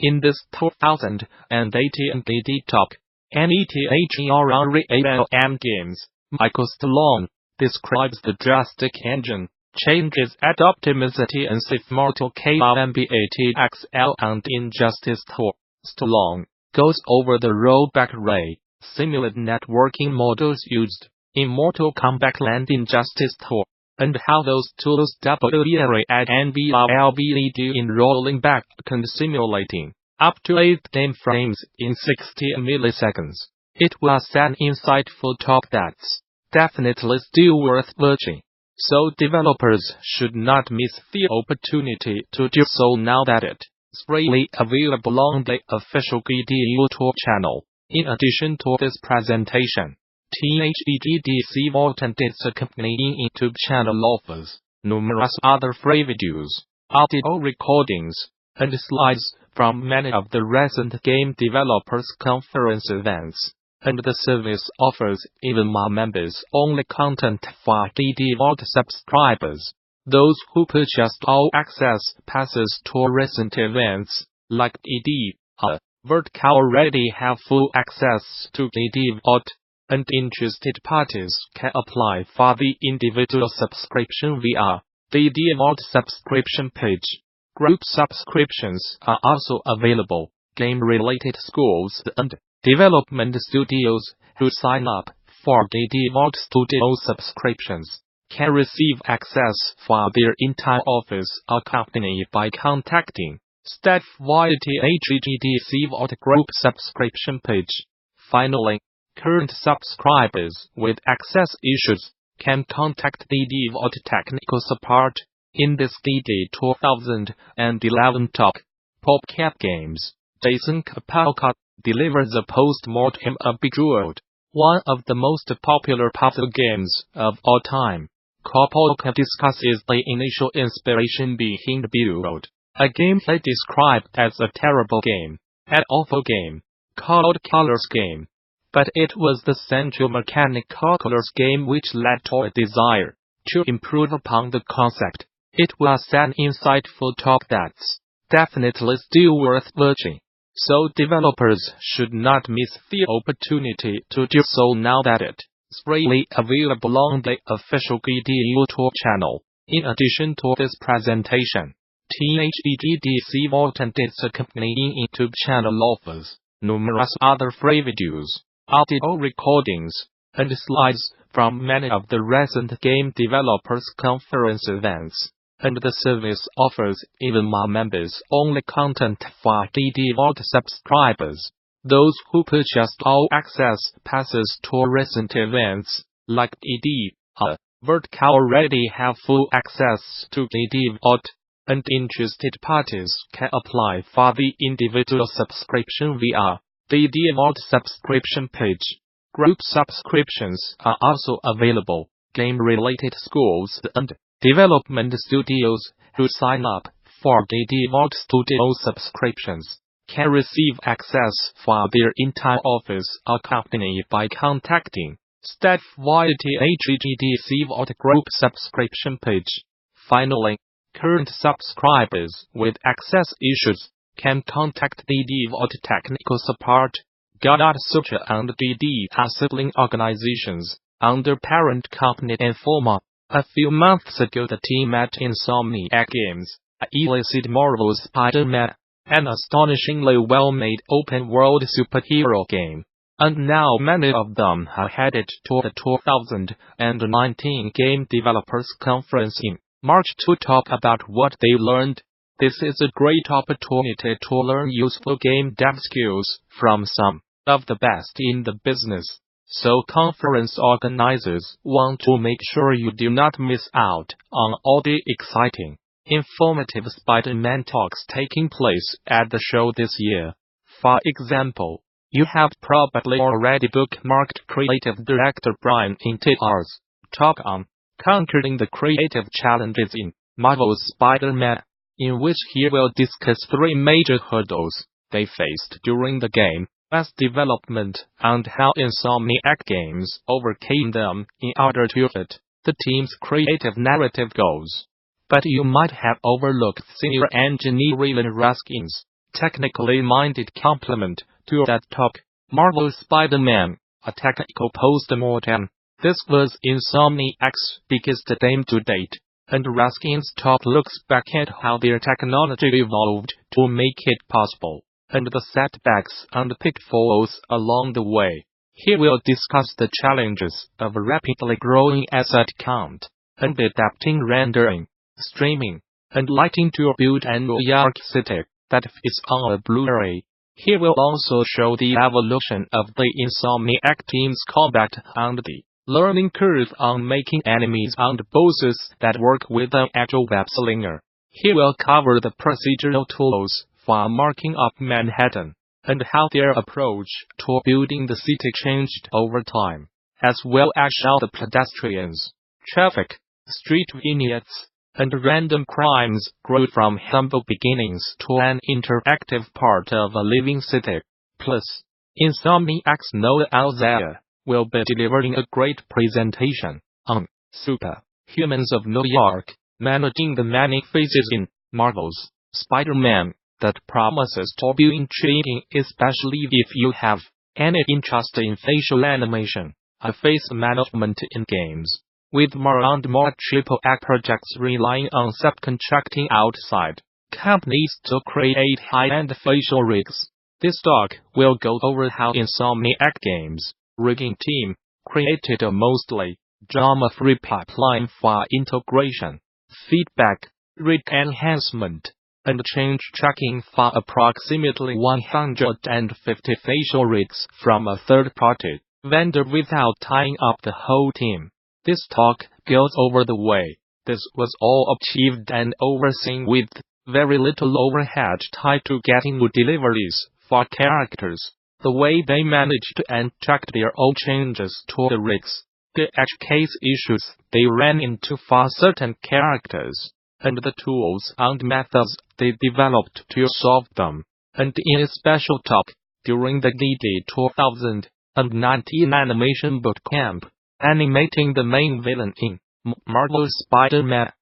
In this 2018 DD Talk, NETHERALM Games, Michael Stallone describes the drastic engine changes at Optimisity and Sith Mortal Kombat XL and Injustice 2. Stallone goes over the rollback array, simulate networking models used in Mortal Kombat and Injustice 2, and how those tools WERA and NVLV do in rolling back and simulating up to 8 game frames in 60 milliseconds. It was an insightful talk that's definitely still worth watching, so developers should not miss the opportunity to do so now that it's freely available on the official GD YouTube channel. In addition to this presentation, THEGDC Vault and its accompanying YouTube channel offers numerous other free videos, audio recordings, and slides from many of the recent game developers conference events, and the service offers even more members-only content for DD Vault subscribers. Those who purchased all access passes to recent events, like DD Vault, already have full access to DD Vault, and interested parties can apply for the individual subscription via the DD Vault subscription page. Group subscriptions are also available. Game-related schools and development studios who sign up for DD Vault Studio subscriptions can receive access for their entire office accompanied by contacting staff via THEGDC Vault Group subscription page. Finally, current subscribers with access issues can contact DD Vault technical support. In this DD 2011 talk, PopCap Games, Jason Kapalka delivers a post-mortem of Bejeweled, one of the most popular puzzle games of all time. Kapalka discusses the initial inspiration behind Bejeweled, a gameplay described as a terrible game, an awful game, called Colors Game. But it was the central mechanic Colors Game which led to a desire to improve upon the concept. It was an insightful talk that's definitely still worth watching, so developers should not miss the opportunity to do so now that it's freely available on the official GD YouTube channel. In addition to this presentation, THEGDC Vault and its accompanying YouTube channel offers numerous other free videos, audio recordings, and slides from many of the recent game developers conference events, and the service offers even more members-only content for DD Vault subscribers. Those who purchased all access passes to recent events, like DD Vault, already have full access to DD Vault, and interested parties can apply for the individual subscription via the DD Vault subscription page. Group subscriptions are also available. Game-related schools and development studios who sign up for DD Vault Studio subscriptions can receive access for their entire office accompanied by contacting staff via THEGDC Vault Group subscription page. Finally, current subscribers with access issues can contact DD Vault technical support. Gamasutra and DD are sibling organizations under parent company Informa. A few months ago the team at Insomniac Games elicited Marvel's Spider-Man, an astonishingly well-made open-world superhero game, and now many of them are headed to the 2019 Game Developers Conference in March to talk about what they learned. This is a great opportunity to learn useful game dev skills from some of the best in the business. So conference organizers want to make sure you do not miss out on all the exciting, informative Spider-Man talks taking place at the show this year. For example, you have probably already bookmarked creative director Brian Hinter's talk on conquering the creative challenges in Marvel's Spider-Man, in which he will discuss 3 major hurdles they faced during the game as development and how Insomniac Games overcame them in order to hit the team's creative narrative goals. But you might have overlooked senior engineer Ryan Ruskin's technically minded complement to that talk. Marvel Spider-Man, a technical post-mortem. This was Insomniac's biggest game to date, and Raskin's talk looks back at how their technology evolved to make it possible, and the setbacks and pitfalls along the way. He will discuss the challenges of a rapidly growing asset count, and adapting rendering, streaming, and lighting to build an aesthetic that fits on a Blu-ray. He will also show the evolution of the Insomniac team's combat and the learning curve on making enemies and bosses that work with an agile web slinger. He will cover the procedural tools for marking up Manhattan, and how their approach to building the city changed over time, as well as how the pedestrians, traffic, street vignettes, and random crimes grew from humble beginnings to an interactive part of a living city. Plus, Insomniac's Noah Alzaya will be delivering a great presentation on Super-Humans of New York, managing the many phases in Marvel's Spider-Man that promises to be intriguing, especially if you have any interest in facial animation and face management in games. With more and more AAA projects relying on subcontracting outside companies to create high-end facial rigs, this talk will go over how Insomniac Games' rigging team created a mostly drama-free pipeline for integration, feedback, rig enhancement, and change tracking for approximately 150 facial rigs from a third-party vendor without tying up the whole team. This talk goes over the way this was all achieved and overseen with very little overhead tied to getting new deliveries for characters, the way they managed to inject their own changes to the rigs, the edge case issues they ran into for certain characters, and the tools and methods they developed to solve them. And in a special talk during the DD 2019 Animation Bootcamp, animating the main villain in Marvel Spider-Man,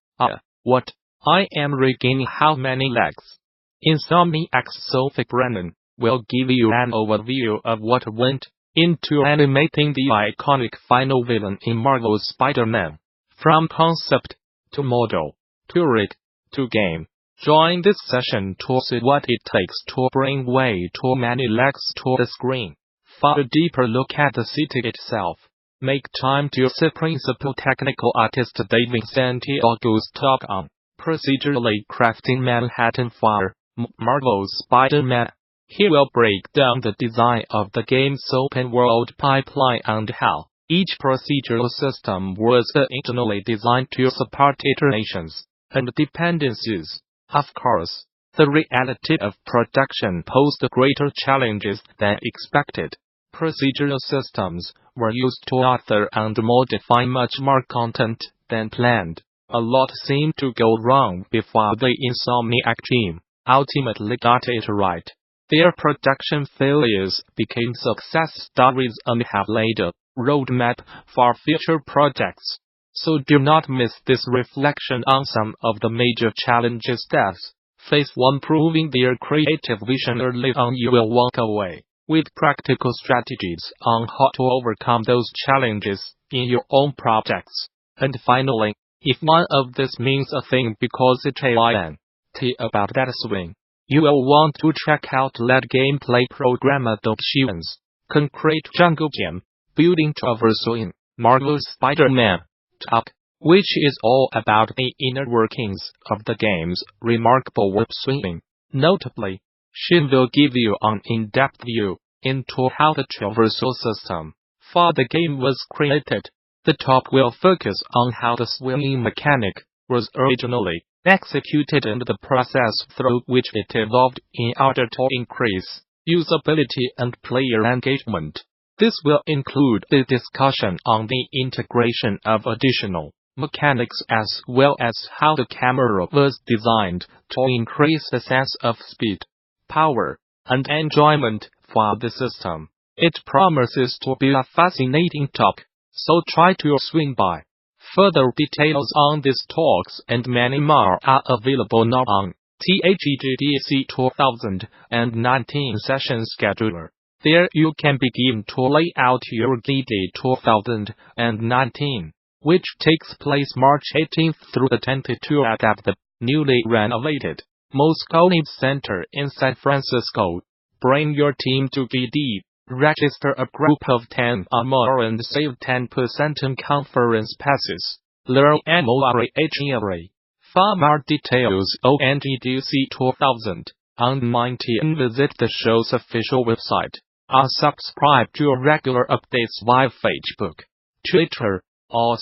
What? I Am Regaining How Many Legs? Insomniac's Sophie Brennan will give you an overview of what went into animating the iconic final villain in Marvel's Spider-Man, from concept to model to rig to game. Join this session to see what it takes to bring way too many legs to the screen. For a deeper look at the city itself, make time to see principal technical artist David Santiago's talk on procedurally crafting Manhattan for Marvel's Spider-Man. He will break down the design of the game's open-world pipeline and how each procedural system was originally designed to support iterations and dependencies. Of course, the reality of production posed greater challenges than expected. Procedural systems were used to author and modify much more content than planned. A lot seemed to go wrong before the Insomniac team ultimately got it right. Their production failures became success stories and have laid a roadmap for future projects. So do not miss this reflection on some of the major challenges devs face when proving their creative vision early on. You will walk away with practical strategies on how to overcome those challenges in your own projects. And finally, if one of this means a thing because it's about that swing, you will want to check out lead gameplay programmer Doxian's Concrete Jungle Gym, building traversal in Marvel's Spider-Man talk, which is all about the inner workings of the game's remarkable web swinging. Notably, Shin will give you an in-depth view into how the traversal system for the game was created. The talk will focus on how the swinging mechanic was originally executed and the process through which it evolved in order to increase usability and player engagement. This will include the discussion on the integration of additional mechanics as well as how the camera was designed to increase the sense of speed, power, and enjoyment for the system. It promises to be a fascinating talk, so try to swing by. Further details on these talks and many more are available now on THEGDC 2019 session scheduler. There you can begin to lay out your GD 2019, which takes place March 18th through the 22 at the newly renovated Moscone Center in San Francisco. Bring your team to GD, register a group of 10 or more and save 10% on conference passes. Learn more. For more details on GDC 2019 visit the show's official website, or subscribe to regular updates via Facebook, Twitter, or